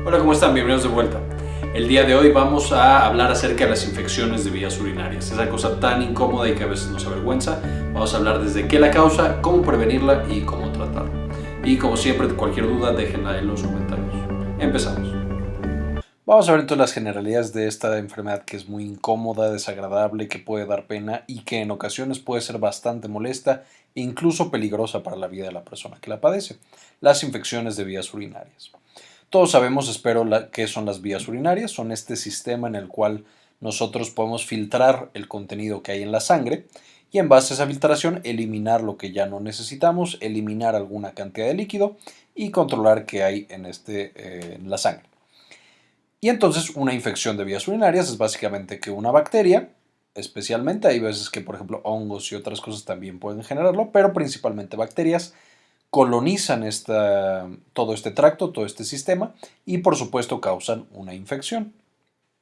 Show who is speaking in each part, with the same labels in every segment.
Speaker 1: Hola, ¿cómo están? Bienvenidos de vuelta. El día de hoy vamos a hablar acerca de las infecciones de vías urinarias. Esa cosa tan incómoda y que a veces nos avergüenza. Vamos a hablar desde qué la causa, cómo prevenirla y cómo tratarla. Y como siempre, cualquier duda déjenla en los comentarios. Empezamos. Vamos a ver entonces las generalidades de esta enfermedad que es muy incómoda, desagradable, que puede dar pena y que en ocasiones puede ser bastante molesta e incluso peligrosa para la vida de la persona que la padece. Las infecciones de vías urinarias. Todos sabemos, espero, qué son las vías urinarias. Son este sistema en el cual nosotros podemos filtrar el contenido que hay en la sangre y en base a esa filtración eliminar lo que ya no necesitamos, eliminar alguna cantidad de líquido y controlar qué hay en la sangre. Y entonces una infección de vías urinarias es básicamente que una bacteria, especialmente, hay veces que por ejemplo hongos y otras cosas también pueden generarlo, pero principalmente bacterias, colonizan todo este tracto, todo este sistema y por supuesto causan una infección.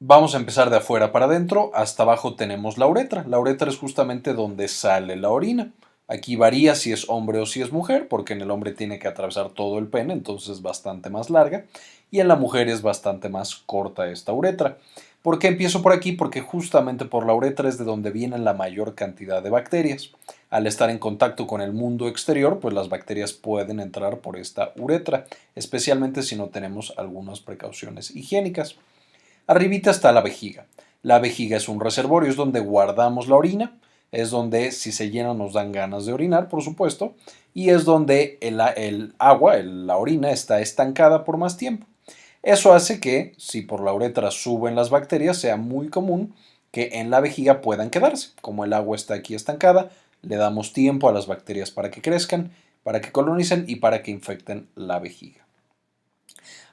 Speaker 1: Vamos a empezar de afuera para adentro. Hasta abajo tenemos la uretra. La uretra es justamente donde sale la orina. Aquí varía si es hombre o si es mujer, porque en el hombre tiene que atravesar todo el pene, entonces es bastante más larga, y en la mujer es bastante más corta esta uretra. ¿Por qué empiezo por aquí? Porque justamente por la uretra es de donde viene la mayor cantidad de bacterias. Al estar en contacto con el mundo exterior, pues las bacterias pueden entrar por esta uretra, especialmente si no tenemos algunas precauciones higiénicas. Arribita está la vejiga. La vejiga es un reservorio, es donde guardamos la orina, es donde si se llena nos dan ganas de orinar, por supuesto, y es donde el agua, la orina, está estancada por más tiempo. Eso hace que, si por la uretra suben las bacterias, sea muy común que en la vejiga puedan quedarse. Como el agua está aquí estancada, le damos tiempo a las bacterias para que crezcan, para que colonicen y para que infecten la vejiga.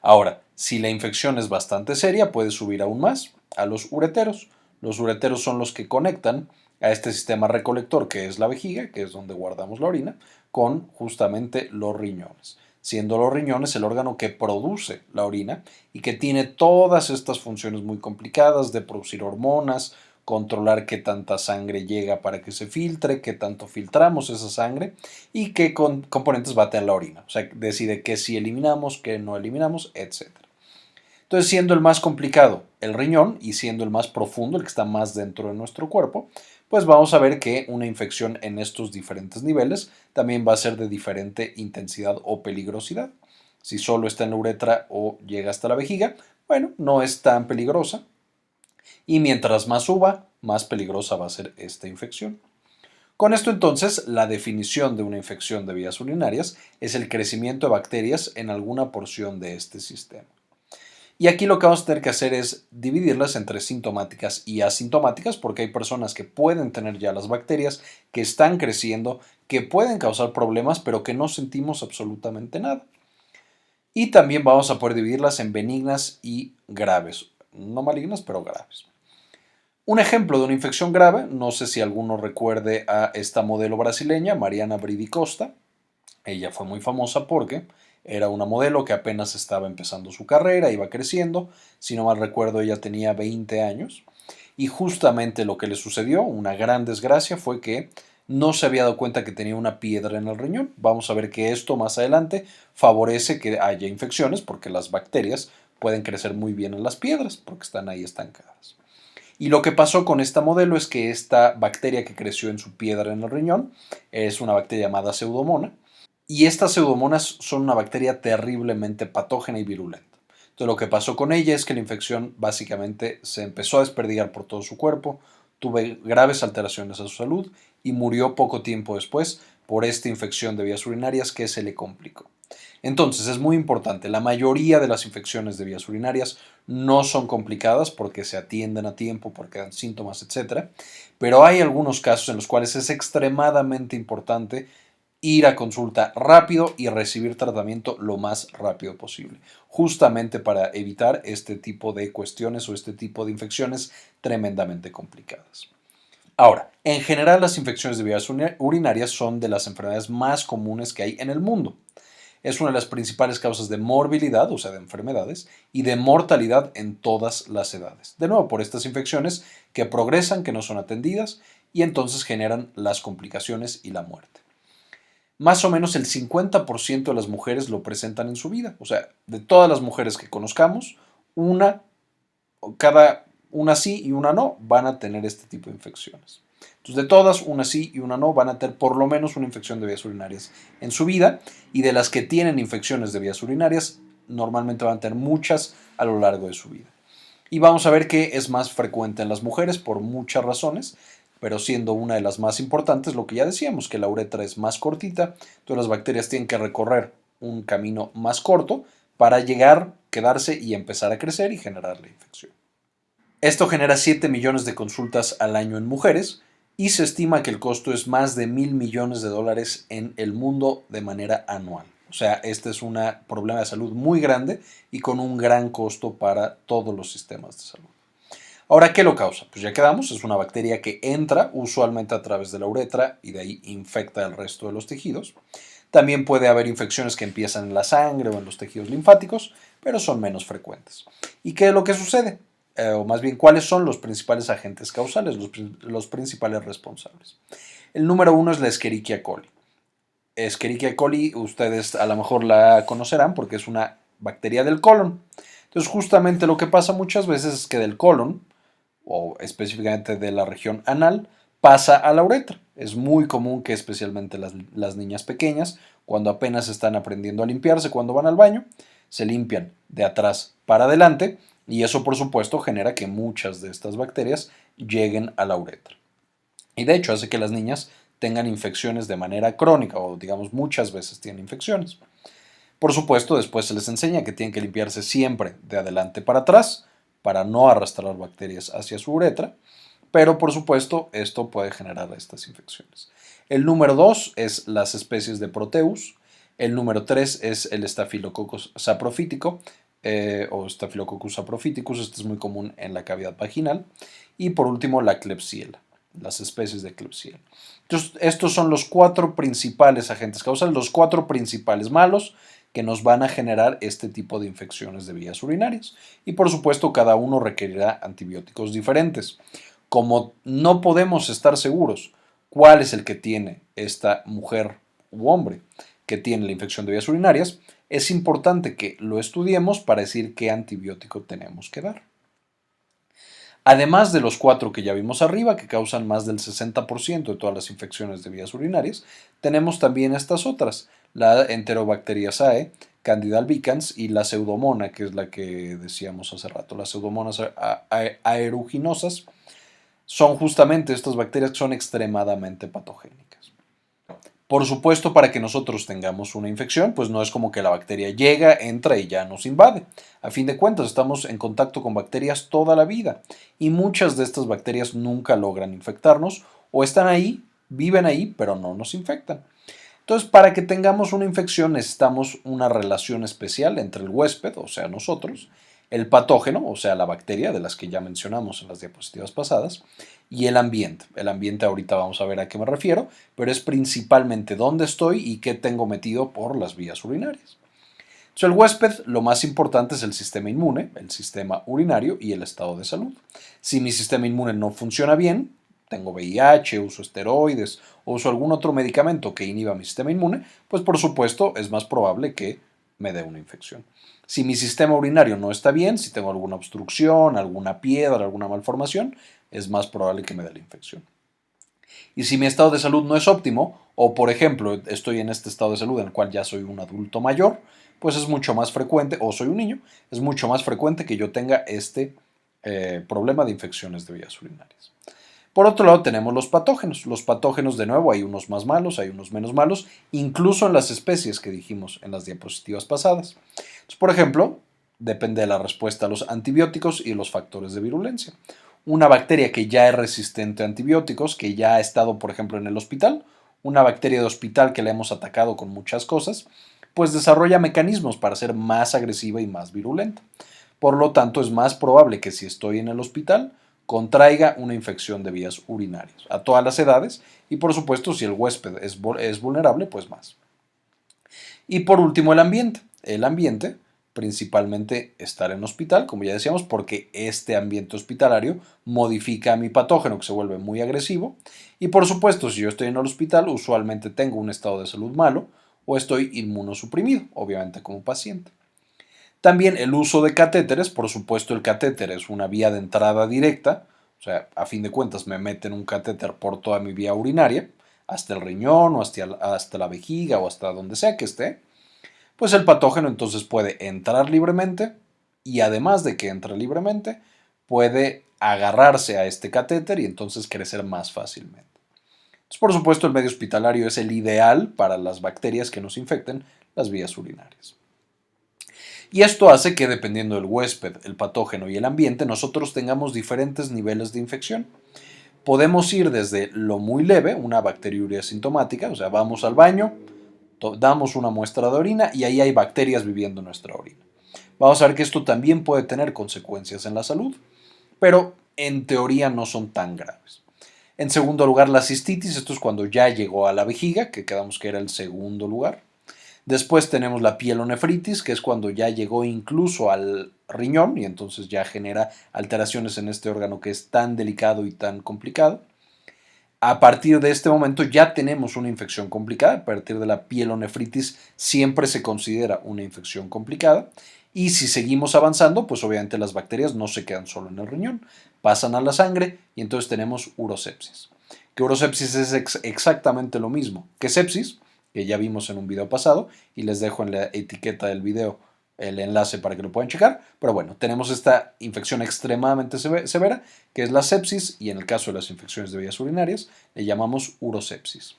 Speaker 1: Ahora, si la infección es bastante seria, puede subir aún más a los ureteros. Los ureteros son los que conectan a este sistema recolector que es la vejiga, que es donde guardamos la orina, con justamente los riñones, siendo los riñones el órgano que produce la orina y que tiene todas estas funciones muy complicadas de producir hormonas, controlar qué tanta sangre llega para que se filtre, qué tanto filtramos esa sangre y qué componentes va a tener la orina. O sea, decide qué sí eliminamos, qué no eliminamos, etc. Entonces, siendo el más complicado el riñón y siendo el más profundo, el que está más dentro de nuestro cuerpo, pues vamos a ver que una infección en estos diferentes niveles también va a ser de diferente intensidad o peligrosidad. Si solo está en la uretra o llega hasta la vejiga, bueno, no es tan peligrosa. Y mientras más suba, más peligrosa va a ser esta infección. Con esto entonces, la definición de una infección de vías urinarias es el crecimiento de bacterias en alguna porción de este sistema. Y aquí lo que vamos a tener que hacer es dividirlas entre sintomáticas y asintomáticas, porque hay personas que pueden tener ya las bacterias, que están creciendo, que pueden causar problemas, pero que no sentimos absolutamente nada. Y también vamos a poder dividirlas en benignas y graves. No malignas, pero graves. Un ejemplo de una infección grave, no sé si alguno recuerde a esta modelo brasileña, Mariana Bridi Costa. Ella fue muy famosa porque era una modelo que apenas estaba empezando su carrera, iba creciendo. Si no mal recuerdo, ella tenía 20 años. Y justamente lo que le sucedió, una gran desgracia, fue que no se había dado cuenta que tenía una piedra en el riñón. Vamos a ver que esto más adelante favorece que haya infecciones porque las bacterias pueden crecer muy bien en las piedras porque están ahí estancadas. Y lo que pasó con esta modelo es que esta bacteria que creció en su piedra en el riñón es una bacteria llamada Pseudomonas. Y estas pseudomonas son una bacteria terriblemente patógena y virulenta. Entonces lo que pasó con ella es que la infección básicamente se empezó a desperdigar por todo su cuerpo, tuvo graves alteraciones a su salud y murió poco tiempo después por esta infección de vías urinarias que se le complicó. Entonces es muy importante, la mayoría de las infecciones de vías urinarias no son complicadas porque se atienden a tiempo, porque dan síntomas, etc. Pero hay algunos casos en los cuales es extremadamente importante ir a consulta rápido y recibir tratamiento lo más rápido posible, justamente para evitar este tipo de cuestiones o este tipo de infecciones tremendamente complicadas. Ahora, en general las infecciones de vías urinarias son de las enfermedades más comunes que hay en el mundo. Es una de las principales causas de morbilidad, o sea, de enfermedades, y de mortalidad en todas las edades. De nuevo, por estas infecciones que progresan, que no son atendidas, y entonces generan las complicaciones y la muerte.
Speaker 2: Más o menos el 50% de las mujeres lo presentan en su vida. O sea, de todas las mujeres que conozcamos, una, cada una sí y una no van a tener este tipo de infecciones. Entonces, de todas, una sí y una no van a tener por lo menos una infección de vías urinarias en su vida, y de las que tienen infecciones de vías urinarias, normalmente van a tener muchas a lo largo de su vida. Y vamos a ver que es más frecuente en las mujeres por muchas razones, pero siendo una de las más importantes, lo que ya decíamos, que la uretra es más cortita, entonces las bacterias tienen que recorrer un camino más corto para llegar, quedarse y empezar a crecer y generar la infección. Esto genera 7 millones de consultas al año en mujeres, y se estima que el costo es más de $1.000 millones en el mundo de manera anual. O sea, este es un problema de salud muy grande y con un gran costo para todos los sistemas de salud. Ahora, ¿qué lo causa? Pues ya quedamos, es una bacteria que entra usualmente a través de la uretra y de ahí infecta el resto de los tejidos. También puede haber infecciones que empiezan en la sangre o en los tejidos linfáticos, pero son menos frecuentes. ¿Y qué es lo que sucede? O más bien, ¿cuáles son los principales agentes causales, los principales responsables? El número uno es la Escherichia coli. Escherichia coli, ustedes a lo mejor la conocerán porque es una bacteria del colon. Entonces, justamente lo que pasa muchas veces es que del colon, o específicamente de la región anal, pasa a la uretra. Es muy común que especialmente las niñas pequeñas, cuando apenas están aprendiendo a limpiarse, cuando van al baño, se limpian de atrás para adelante, y eso por supuesto genera que muchas de estas bacterias lleguen a la uretra. Y de hecho hace que las niñas tengan infecciones de manera crónica, o digamos muchas veces tienen infecciones. Por supuesto, después se les enseña que tienen que limpiarse siempre de adelante para atrás para no arrastrar bacterias hacia su uretra, pero por supuesto esto puede generar estas infecciones. El número 2 es las especies de Proteus. El número 3 es el Staphylococcus saprophytico o Staphylococcus saprophyticus. Este es muy común en la cavidad vaginal. Y por último la Klebsiella, las especies de Klebsiella. Entonces, estos son los 4 principales agentes causales, los 4 principales malos que nos van a generar este tipo de infecciones de vías urinarias. Y por supuesto, cada uno requerirá antibióticos diferentes. Como no podemos estar seguros cuál es el que tiene esta mujer u hombre que tiene la infección de vías urinarias, es importante que lo estudiemos para decir qué antibiótico tenemos que dar. Además de los 4 que ya vimos arriba, que causan más del 60% de todas las infecciones de vías urinarias, tenemos también estas otras, la Enterobacteriaceae, Candida albicans y la Pseudomonas, que es la que decíamos hace rato. Las Pseudomonas aeruginosas son justamente estas bacterias que son extremadamente patogénicas. Por supuesto, para que nosotros tengamos una infección, pues no es como que la bacteria llega, entra y ya nos invade. A fin de cuentas, estamos en contacto con bacterias toda la vida, y muchas de estas bacterias nunca logran infectarnos, o están ahí, viven ahí, pero no nos infectan. Entonces, para que tengamos una infección necesitamos una relación especial entre el huésped, o sea, nosotros, el patógeno, o sea, la bacteria, de las que ya mencionamos en las diapositivas pasadas, y el ambiente. El ambiente ahorita vamos a ver a qué me refiero, pero es principalmente dónde estoy y qué tengo metido por las vías urinarias. Entonces, el huésped, lo más importante es el sistema inmune, el sistema urinario y el estado de salud. Si mi sistema inmune no funciona bien, tengo VIH, uso esteroides o uso algún otro medicamento que inhiba mi sistema inmune, pues por supuesto es más probable que me dé una infección. Si mi sistema urinario no está bien, si tengo alguna obstrucción, alguna piedra, alguna malformación, es más probable que me dé la infección. Y si mi estado de salud no es óptimo, o por ejemplo estoy en este estado de salud en el cual ya soy un adulto mayor, pues es mucho más frecuente, o soy un niño, es mucho más frecuente que yo tenga este problema de infecciones de vías urinarias. Por otro lado tenemos los patógenos. Los patógenos, de nuevo, hay unos más malos, hay unos menos malos, incluso en las especies que dijimos en las diapositivas pasadas. Entonces, por ejemplo, depende de la respuesta a los antibióticos y los factores de virulencia. Una bacteria que ya es resistente a antibióticos, que ya ha estado, por ejemplo, en el hospital, una bacteria de hospital que la hemos atacado con muchas cosas, pues desarrolla mecanismos para ser más agresiva y más virulenta. Por lo tanto, es más probable que si estoy en el hospital, contraiga una infección de vías urinarias a todas las edades, y por supuesto si el huésped es vulnerable, pues más. Y por último el ambiente. El ambiente principalmente estar en hospital, como ya decíamos, porque este ambiente hospitalario modifica a mi patógeno que se vuelve muy agresivo. Y por supuesto, si yo estoy en el hospital, usualmente tengo un estado de salud malo o estoy inmunosuprimido, obviamente como paciente. También el uso de catéteres, por supuesto el catéter es una vía de entrada directa, o sea, a fin de cuentas me meten un catéter por toda mi vía urinaria, hasta el riñón o hasta la vejiga o hasta donde sea que esté, pues el patógeno entonces puede entrar libremente y además de que entra libremente, puede agarrarse a este catéter y entonces crecer más fácilmente. Entonces, por supuesto, el medio hospitalario es el ideal para las bacterias que nos infecten las vías urinarias. Y esto hace que, dependiendo del huésped, el patógeno y el ambiente, nosotros tengamos diferentes niveles de infección. Podemos ir desde lo muy leve, una bacteriuria asintomática, o sea, vamos al baño, damos una muestra de orina y ahí hay bacterias viviendo en nuestra orina. Vamos a ver que esto también puede tener consecuencias en la salud, pero en teoría no son tan graves. En segundo lugar, la cistitis, esto es cuando ya llegó a la vejiga, que quedamos que era el segundo lugar. Después tenemos la pielonefritis, que es cuando ya llegó incluso al riñón y entonces ya genera alteraciones en este órgano que es tan delicado y tan complicado. A partir de este momento ya tenemos una infección complicada. A partir de la pielonefritis siempre se considera una infección complicada. Y si seguimos avanzando, pues obviamente las bacterias no se quedan solo en el riñón, pasan a la sangre y entonces tenemos urosepsis. Que urosepsis es exactamente lo mismo que sepsis, que ya vimos en un video pasado, y les dejo en la etiqueta del video el enlace para que lo puedan checar. Pero bueno, tenemos esta infección extremadamente severa, que es la sepsis, y en el caso de las infecciones de vías urinarias, le llamamos urosepsis.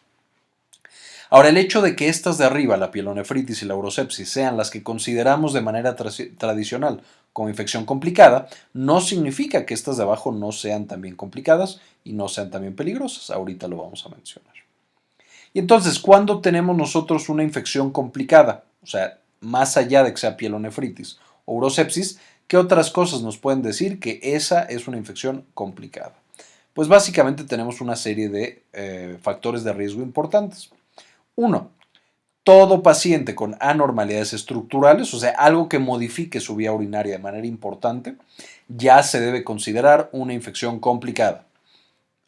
Speaker 2: Ahora, el hecho de que estas de arriba, la pielonefritis y la urosepsis, sean las que consideramos de manera tradicional como infección complicada, no significa que estas de abajo no sean también complicadas y no sean también peligrosas. Ahorita lo vamos a mencionar. Y entonces, ¿cuándo tenemos nosotros una infección complicada? O sea, más allá de que sea pielonefritis o urosepsis, ¿qué otras cosas nos pueden decir que esa es una infección complicada? Pues básicamente tenemos una serie de factores de riesgo importantes. 1. Todo paciente con anormalidades estructurales, o sea, algo que modifique su vía urinaria de manera importante, ya se debe considerar una infección complicada.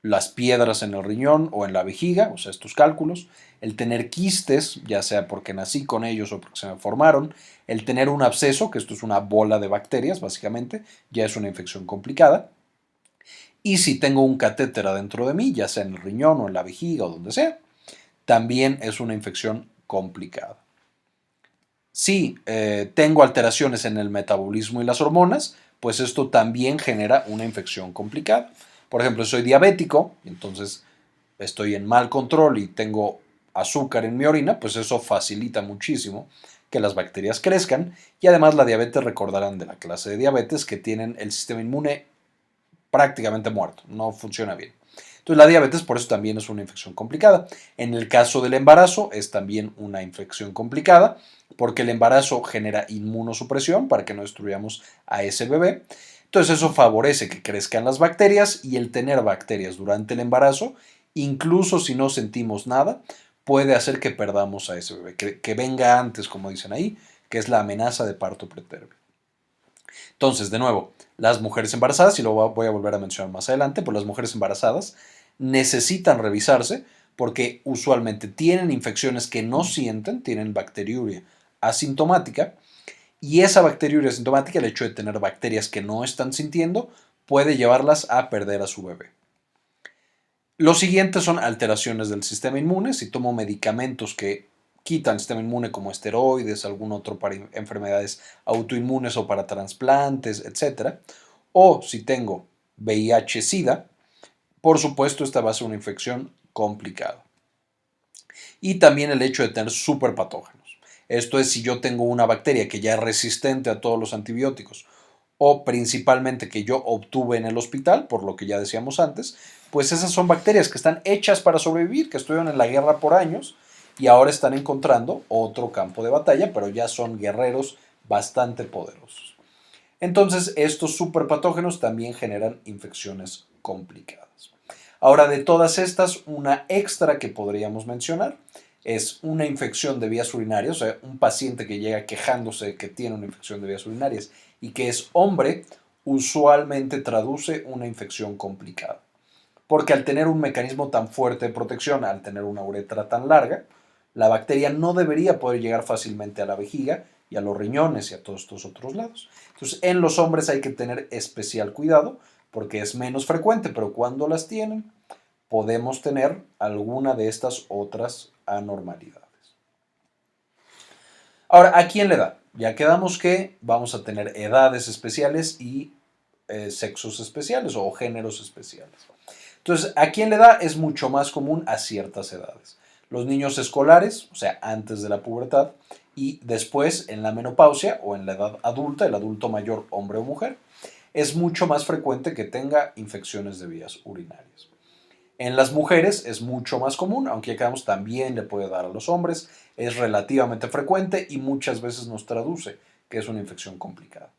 Speaker 2: Las piedras en el riñón o en la vejiga, o sea, estos cálculos, el tener quistes, ya sea porque nací con ellos o porque se me formaron, el tener un absceso, que esto es una bola de bacterias, básicamente, ya es una infección complicada. Y si tengo un catéter adentro de mí, ya sea en el riñón o en la vejiga o donde sea, también es una infección complicada. Si tengo alteraciones en el metabolismo y las hormonas, pues esto también genera una infección complicada. Por ejemplo, soy diabético, entonces estoy en mal control y tengo azúcar en mi orina, pues eso facilita muchísimo que las bacterias crezcan y además la diabetes, recordarán de la clase de diabetes, que tienen el sistema inmune prácticamente muerto, no funciona bien. Entonces la diabetes por eso también es una infección complicada. En el caso del embarazo es también una infección complicada porque el embarazo genera inmunosupresión para que no destruyamos a ese bebé. Entonces eso favorece que crezcan las bacterias y el tener bacterias durante el embarazo, incluso si no sentimos nada, puede hacer que perdamos a ese bebé, que venga antes, como dicen ahí, que es la amenaza de parto pretérmino. Entonces, de nuevo, las mujeres embarazadas, y lo voy a volver a mencionar más adelante, pues las mujeres embarazadas necesitan revisarse porque usualmente tienen infecciones que no sienten, tienen bacteriuria asintomática, y esa bacteriuria asintomática, el hecho de tener bacterias que no están sintiendo, puede llevarlas a perder a su bebé. Los siguientes son alteraciones del sistema inmune. Si tomo medicamentos que quitan el sistema inmune como esteroides, algún otro para enfermedades autoinmunes o para trasplantes, etc. O si tengo VIH-Sida, por supuesto esta va a ser una infección complicada. Y también el hecho de tener superpatógenos. Esto es si yo tengo una bacteria que ya es resistente a todos los antibióticos o principalmente que yo obtuve en el hospital, por lo que ya decíamos antes, pues esas son bacterias que están hechas para sobrevivir, que estuvieron en la guerra por años y ahora están encontrando otro campo de batalla, pero ya son guerreros bastante poderosos. Entonces, estos superpatógenos también generan infecciones complicadas. Ahora, de todas estas, una extra que podríamos mencionar es una infección de vías urinarias, o sea, un paciente que llega quejándose de que tiene una infección de vías urinarias y que es hombre, usualmente traduce una infección complicada. Porque al tener un mecanismo tan fuerte de protección, al tener una uretra tan larga, la bacteria no debería poder llegar fácilmente a la vejiga y a los riñones y a todos estos otros lados. Entonces, en los hombres hay que tener especial cuidado porque es menos frecuente, pero cuando las tienen, podemos tener alguna de estas otras anormalidades. Ahora, ¿a quién le da? Ya quedamos que vamos a tener edades especiales y sexos especiales o géneros especiales. Entonces, ¿a quién le da? Es mucho más común a ciertas edades. Los niños escolares, o sea, antes de la pubertad, y después en la menopausia o en la edad adulta, el adulto mayor, hombre o mujer, es mucho más frecuente que tenga infecciones de vías urinarias. En las mujeres es mucho más común, aunque ya quedamos también le puede dar a los hombres, es relativamente frecuente y muchas veces nos traduce que es una infección complicada.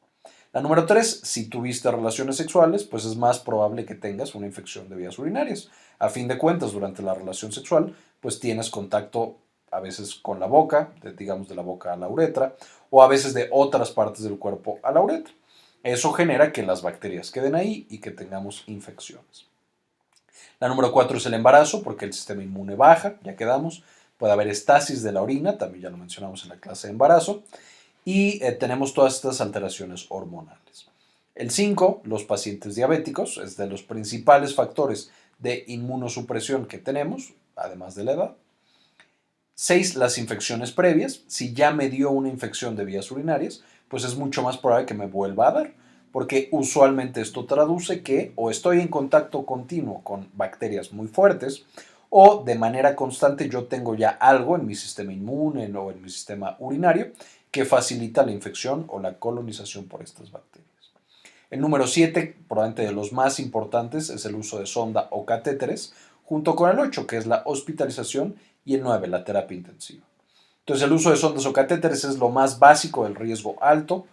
Speaker 2: La número 3, si tuviste relaciones sexuales, pues es más probable que tengas una infección de vías urinarias. A fin de cuentas, durante la relación sexual, pues tienes contacto a veces con la boca, digamos de la boca a la uretra, o a veces de otras partes del cuerpo a la uretra. Eso genera que las bacterias queden ahí y que tengamos infecciones. La número 4 es el embarazo, porque el sistema inmune baja, ya quedamos. Puede haber estasis de la orina, también ya lo mencionamos en la clase de embarazo. Y tenemos todas estas alteraciones hormonales. El 5, los pacientes diabéticos, es de los principales factores de inmunosupresión que tenemos, además de la edad. 6, las infecciones previas. Si ya me dio una infección de vías urinarias, pues es mucho más probable que me vuelva a dar, porque usualmente esto traduce que o estoy en contacto continuo con bacterias muy fuertes o de manera constante yo tengo ya algo en mi sistema inmune o en mi sistema urinario que facilita la infección o la colonización por estas bacterias. El número 7, probablemente de los más importantes, es el uso de sonda o catéteres, junto con el 8, que es la hospitalización, y el 9, la terapia intensiva. Entonces, el uso de sondas o catéteres es lo más básico del riesgo alto.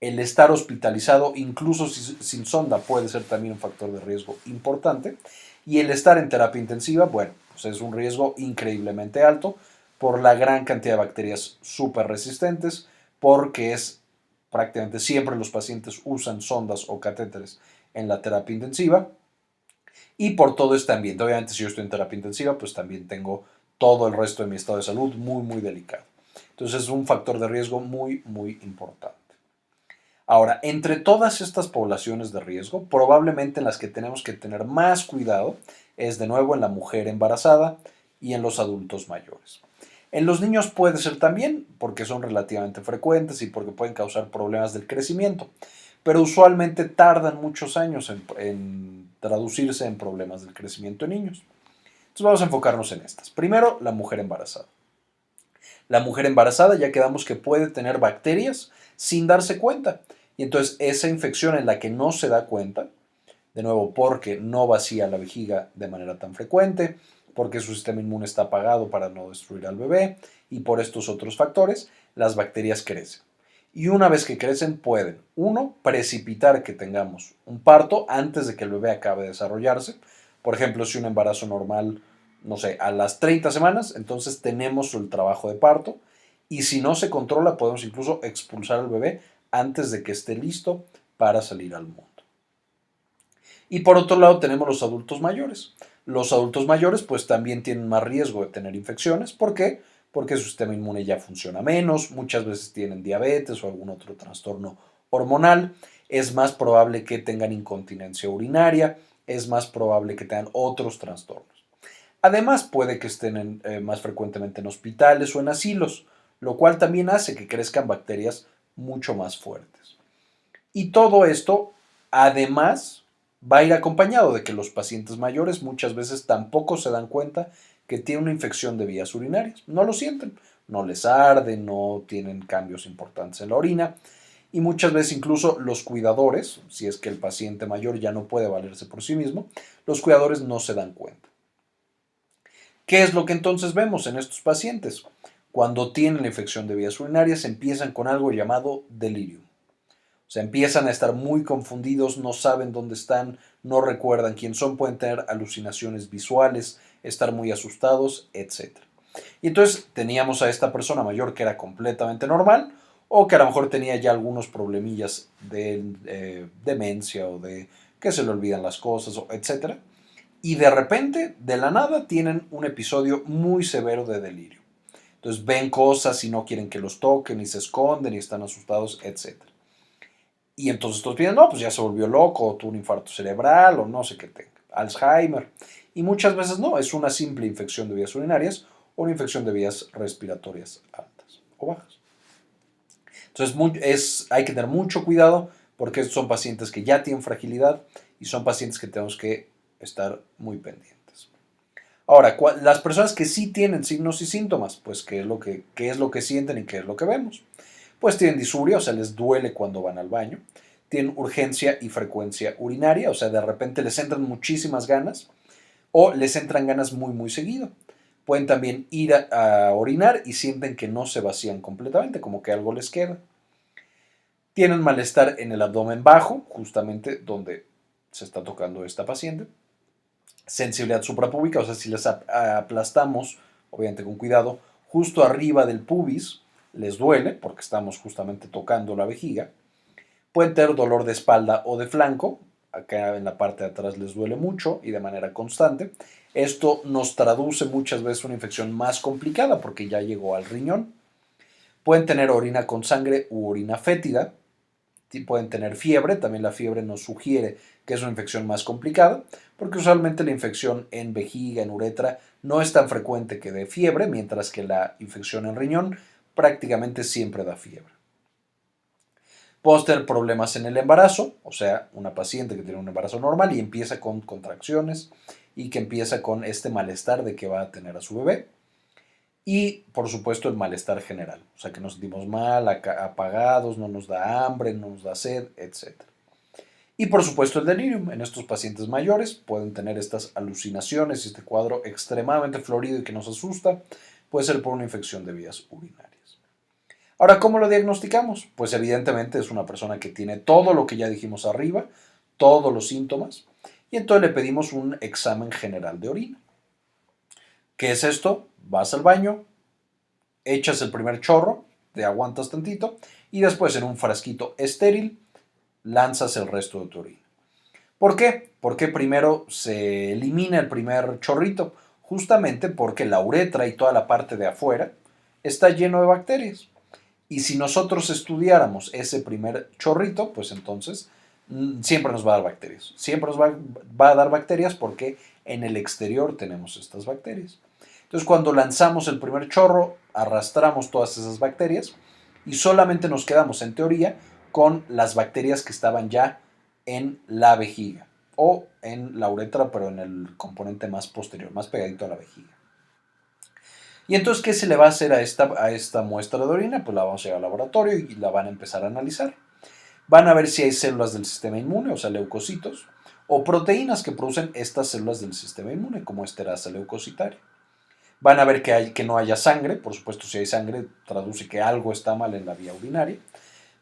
Speaker 2: El estar hospitalizado, incluso sin sonda, puede ser también un factor de riesgo importante. Y el estar en terapia intensiva, bueno, pues es un riesgo increíblemente alto por la gran cantidad de bacterias súper resistentes, porque es prácticamente siempre los pacientes usan sondas o catéteres en la terapia intensiva. Y por todo este ambiente, obviamente si yo estoy en terapia intensiva, pues también tengo todo el resto de mi estado de salud muy, muy delicado. Entonces es un factor de riesgo muy, muy importante. Ahora, entre todas estas poblaciones de riesgo, probablemente en las que tenemos que tener más cuidado es de nuevo en la mujer embarazada y en los adultos mayores. En los niños puede ser también porque son relativamente frecuentes y porque pueden causar problemas del crecimiento, pero usualmente tardan muchos años en traducirse en problemas del crecimiento en niños. Entonces vamos a enfocarnos en estas. Primero, la mujer embarazada. La mujer embarazada ya quedamos que puede tener bacterias sin darse cuenta. Y entonces esa infección en la que no se da cuenta, de nuevo porque no vacía la vejiga de manera tan frecuente, porque su sistema inmune está apagado para no destruir al bebé y por estos otros factores, las bacterias crecen. Y una vez que crecen pueden, uno, precipitar que tengamos un parto antes de que el bebé acabe de desarrollarse. Por ejemplo, si un embarazo normal, no sé, a las 30 semanas, entonces tenemos el trabajo de parto y si no se controla podemos incluso expulsar al bebé antes de que esté listo para salir al mundo. Y por otro lado tenemos los adultos mayores. Los adultos mayores pues también tienen más riesgo de tener infecciones. ¿Por qué? Porque su sistema inmune ya funciona menos, muchas veces tienen diabetes o algún otro trastorno hormonal, es más probable que tengan incontinencia urinaria, es más probable que tengan otros trastornos. Además puede que estén más frecuentemente en hospitales o en asilos, lo cual también hace que crezcan bacterias mucho más fuertes. Y todo esto, además, va a ir acompañado de que los pacientes mayores muchas veces tampoco se dan cuenta que tienen una infección de vías urinarias. No lo sienten, no les arde, no tienen cambios importantes en la orina. Y muchas veces incluso los cuidadores, si es que el paciente mayor ya no puede valerse por sí mismo, los cuidadores no se dan cuenta. ¿Qué es lo que entonces vemos en estos pacientes? Cuando tienen la infección de vías urinarias empiezan con algo llamado delirium. O sea, empiezan a estar muy confundidos, no saben dónde están, no recuerdan quién son, pueden tener alucinaciones visuales, estar muy asustados, etc. Y entonces teníamos a esta persona mayor que era completamente normal o que a lo mejor tenía ya algunos problemillas de demencia o de que se le olvidan las cosas, etcétera. Y de repente, de la nada, tienen un episodio muy severo de delirio. Entonces ven cosas y no quieren que los toquen y se esconden y están asustados, etcétera. Y entonces todos piensan, no, pues ya se volvió loco, o tuvo un infarto cerebral, o no sé qué tenga, Alzheimer. Y muchas veces no, es una simple infección de vías urinarias o una infección de vías respiratorias altas o bajas. Entonces hay que tener mucho cuidado porque son pacientes que ya tienen fragilidad y son pacientes que tenemos que estar muy pendientes. Ahora, las personas que sí tienen signos y síntomas, pues qué es lo que sienten y qué es lo que vemos. Pues tienen disuria, o sea, les duele cuando van al baño. Tienen urgencia y frecuencia urinaria, o sea, de repente les entran muchísimas ganas o les entran ganas muy, muy seguido. Pueden también ir a orinar y sienten que no se vacían completamente, como que algo les queda. Tienen malestar en el abdomen bajo, justamente donde se está tocando esta paciente. Sensibilidad suprapúbica, o sea, si les aplastamos, obviamente con cuidado, justo arriba del pubis, les duele porque estamos justamente tocando la vejiga. Pueden tener dolor de espalda o de flanco, acá en la parte de atrás les duele mucho y de manera constante. Esto nos traduce muchas veces una infección más complicada porque ya llegó al riñón. Pueden tener orina con sangre u orina fétida. Pueden tener fiebre, también la fiebre nos sugiere que es una infección más complicada, porque usualmente la infección en vejiga, en uretra, no es tan frecuente que dé fiebre, mientras que la infección en riñón prácticamente siempre da fiebre. Podemos tener problemas en el embarazo, o sea, una paciente que tiene un embarazo normal y empieza con contracciones y que empieza con este malestar de que va a tener a su bebé. Y, por supuesto, el malestar general, o sea, que nos sentimos mal, apagados, no nos da hambre, no nos da sed, etc. Y, por supuesto, el delirium. En estos pacientes mayores pueden tener estas alucinaciones y este cuadro extremadamente florido y que nos asusta. Puede ser por una infección de vías urinarias. Ahora, ¿cómo lo diagnosticamos? Pues evidentemente es una persona que tiene todo lo que ya dijimos arriba, todos los síntomas, y entonces le pedimos un examen general de orina. ¿Qué es esto? Vas al baño, echas el primer chorro, te aguantas tantito y después en un frasquito estéril lanzas el resto de tu orina. ¿Por qué? Porque primero se elimina el primer chorrito, justamente porque la uretra y toda la parte de afuera está lleno de bacterias. Y si nosotros estudiáramos ese primer chorrito, pues entonces siempre nos va a dar bacterias. Siempre nos va a dar bacterias porque en el exterior tenemos estas bacterias. Entonces, cuando lanzamos el primer chorro, arrastramos todas esas bacterias y solamente nos quedamos, en teoría, con las bacterias que estaban ya en la vejiga o en la uretra, pero en el componente más posterior, más pegadito a la vejiga. Y entonces, ¿qué se le va a hacer a esta muestra de orina? Pues la vamos a llevar al laboratorio y la van a empezar a analizar. Van a ver si hay células del sistema inmune, o sea, leucocitos, o proteínas que producen estas células del sistema inmune, como esterasa leucocitaria. Van a ver que no haya sangre, por supuesto si hay sangre traduce que algo está mal en la vía urinaria.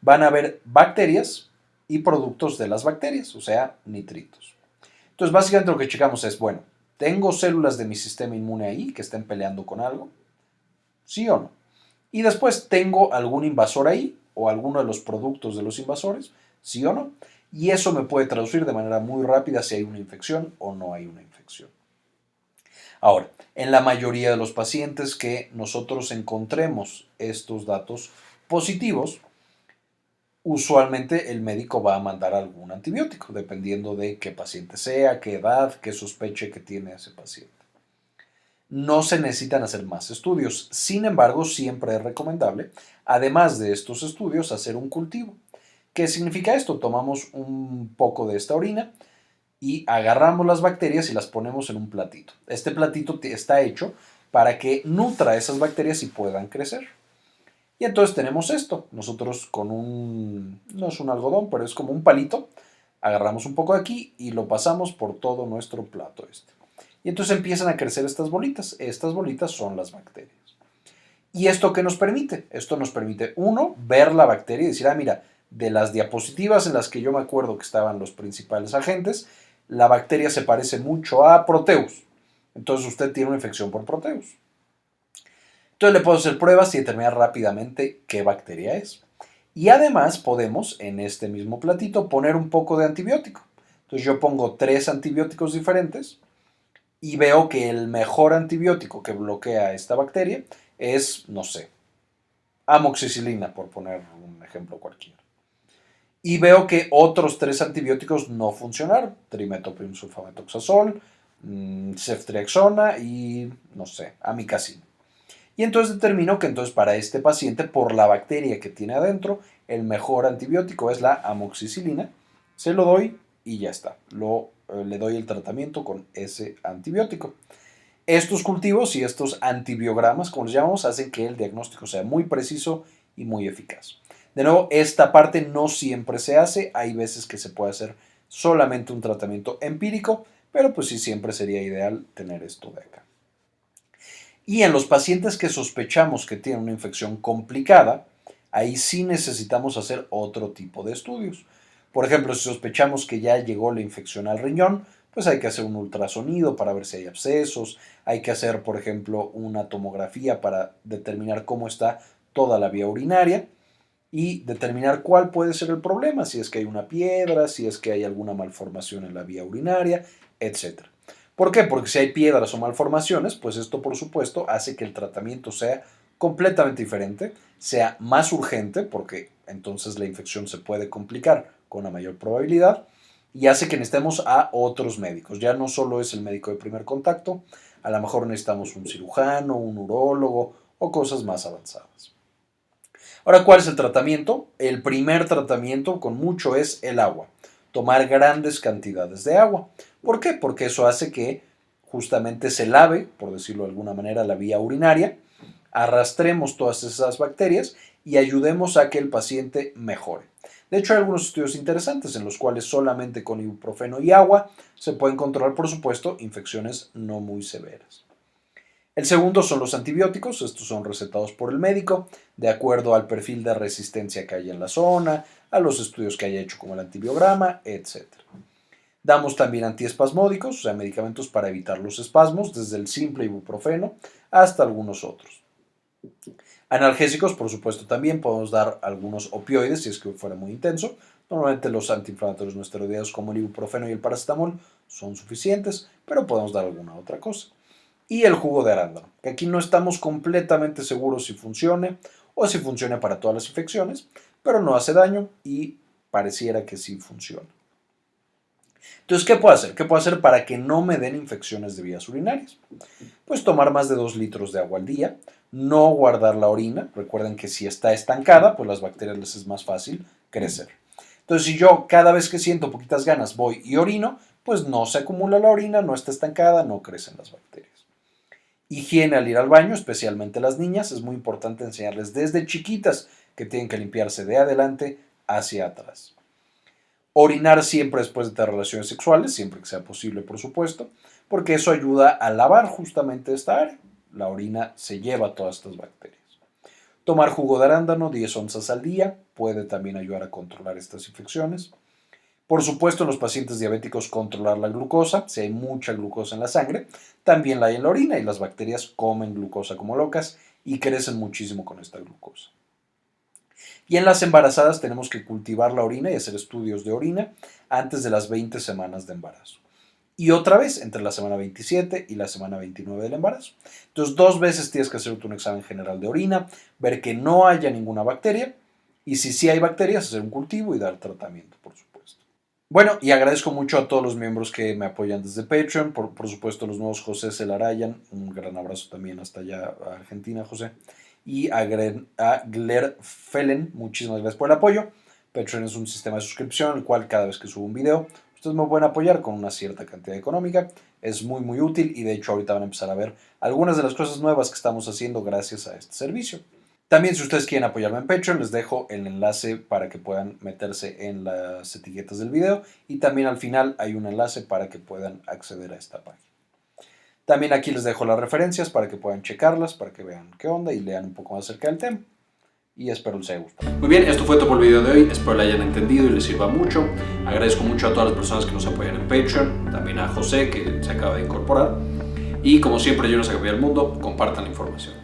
Speaker 2: Van a ver bacterias y productos de las bacterias, o sea, nitritos. Entonces básicamente lo que checamos es, bueno, ¿tengo células de mi sistema inmune ahí que estén peleando con algo? ¿Sí o no? Y después, ¿tengo algún invasor ahí o alguno de los productos de los invasores? ¿Sí o no? Y eso me puede traducir de manera muy rápida si hay una infección o no hay una infección. Ahora, en la mayoría de los pacientes que nosotros encontremos estos datos positivos, usualmente el médico va a mandar algún antibiótico, dependiendo de qué paciente sea, qué edad, qué sospeche que tiene ese paciente. No se necesitan hacer más estudios, sin embargo, siempre es recomendable, además de estos estudios, hacer un cultivo. ¿Qué significa esto? Tomamos un poco de esta orina y agarramos las bacterias y las ponemos en un platito. Este platito está hecho para que nutra esas bacterias y puedan crecer. Y entonces tenemos esto. Nosotros no es un algodón, pero es como un palito. Agarramos un poco de aquí y lo pasamos por todo nuestro plato este. Y entonces empiezan a crecer estas bolitas. Estas bolitas son las bacterias. ¿Y esto qué nos permite? Esto nos permite, uno, ver la bacteria y decir, mira, de las diapositivas en las que yo me acuerdo que estaban los principales agentes, la bacteria se parece mucho a Proteus. Entonces usted tiene una infección por Proteus. Entonces le puedo hacer pruebas y determinar rápidamente qué bacteria es. Y además podemos en este mismo platito poner un poco de antibiótico. Entonces yo pongo 3 antibióticos diferentes y veo que el mejor antibiótico que bloquea esta bacteria es, no sé, amoxicilina, por poner un ejemplo cualquiera. Y veo que otros 3 antibióticos no funcionaron. Trimethoprim sulfamethoxazol, ceftriaxona y, no sé, amikacin. Y entonces determino que entonces para este paciente, por la bacteria que tiene adentro, el mejor antibiótico es la amoxicilina. Se lo doy y ya está. Le doy el tratamiento con ese antibiótico. Estos cultivos y estos antibiogramas, como les llamamos, hacen que el diagnóstico sea muy preciso y muy eficaz. De nuevo, esta parte no siempre se hace. Hay veces que se puede hacer solamente un tratamiento empírico, pero pues sí siempre sería ideal tener esto de acá. Y en los pacientes que sospechamos que tienen una infección complicada, ahí sí necesitamos hacer otro tipo de estudios. Por ejemplo, si sospechamos que ya llegó la infección al riñón, pues hay que hacer un ultrasonido para ver si hay abscesos, hay que hacer, por ejemplo, una tomografía para determinar cómo está toda la vía urinaria y determinar cuál puede ser el problema, si es que hay una piedra, si es que hay alguna malformación en la vía urinaria, etc. ¿Por qué? Porque si hay piedras o malformaciones, pues esto por supuesto hace que el tratamiento sea completamente diferente, sea más urgente, porque entonces la infección se puede complicar con una mayor probabilidad, y hace que necesitemos a otros médicos. Ya no solo es el médico de primer contacto, a lo mejor necesitamos un cirujano, un urólogo o cosas más avanzadas. Ahora, ¿cuál es el tratamiento? El primer tratamiento con mucho es el agua. Tomar grandes cantidades de agua. ¿Por qué? Porque eso hace que justamente se lave, por decirlo de alguna manera, la vía urinaria, arrastremos todas esas bacterias y ayudemos a que el paciente mejore. De hecho, hay algunos estudios interesantes en los cuales solamente con ibuprofeno y agua se pueden controlar, por supuesto, infecciones no muy severas. El segundo son los antibióticos. Estos son recetados por el médico de acuerdo al perfil de resistencia que hay en la zona, a los estudios que haya hecho como el antibiograma, etc. Damos también antiespasmódicos, o sea, medicamentos para evitar los espasmos, desde el simple ibuprofeno hasta algunos otros. Analgésicos, por supuesto, también podemos dar algunos opioides si es que fuera muy intenso. Normalmente los antiinflamatorios no esteroideos como el ibuprofeno y el paracetamol son suficientes, pero podemos dar alguna otra cosa. Y el jugo de arándano, que aquí no estamos completamente seguros si funcione o si funciona para todas las infecciones, pero no hace daño y pareciera que sí funciona. Entonces, ¿qué puedo hacer? ¿Qué puedo hacer para que no me den infecciones de vías urinarias? Pues tomar más de 2 litros de agua al día, no guardar la orina. Recuerden que si está estancada, pues las bacterias les es más fácil crecer. Entonces, si yo cada vez que siento poquitas ganas voy y orino, pues no se acumula la orina, no está estancada, no crecen las bacterias. Higiene al ir al baño, especialmente las niñas, es muy importante enseñarles desde chiquitas que tienen que limpiarse de adelante hacia atrás. Orinar siempre después de tener relaciones sexuales, siempre que sea posible, por supuesto, porque eso ayuda a lavar justamente esta área. La orina se lleva todas estas bacterias. Tomar jugo de arándano, 10 onzas al día, puede también ayudar a controlar estas infecciones. Por supuesto, en los pacientes diabéticos controlar la glucosa, si hay mucha glucosa en la sangre, también la hay en la orina y las bacterias comen glucosa como locas y crecen muchísimo con esta glucosa. Y en las embarazadas tenemos que cultivar la orina y hacer estudios de orina antes de las 20 semanas de embarazo. Y otra vez entre la semana 27 y la semana 29 del embarazo. Entonces 2 veces tienes que hacerte un examen general de orina, ver que no haya ninguna bacteria y si sí hay bacterias, hacer un cultivo y dar tratamiento, por supuesto. Bueno, y agradezco mucho a todos los miembros que me apoyan desde Patreon, por supuesto los nuevos José Celarayan, un gran abrazo también hasta allá a Argentina, José, y a Gler Felen, muchísimas gracias por el apoyo. Patreon es un sistema de suscripción, el cual cada vez que subo un video, ustedes me pueden apoyar con una cierta cantidad económica, es muy muy útil y de hecho ahorita van a empezar a ver algunas de las cosas nuevas que estamos haciendo gracias a este servicio. También si ustedes quieren apoyarme en Patreon, les dejo el enlace para que puedan meterse en las etiquetas del video y también al final hay un enlace para que puedan acceder a esta página. También aquí les dejo las referencias para que puedan checarlas, para que vean qué onda y lean un poco más acerca del tema. Y espero les haya gustado.
Speaker 1: Muy bien, esto fue todo por el video de hoy. Espero lo hayan entendido y les sirva mucho. Agradezco mucho a todas las personas que nos apoyan en Patreon. También a José, que se acaba de incorporar. Y como siempre, yo no sé qué el mundo. Compartan la información.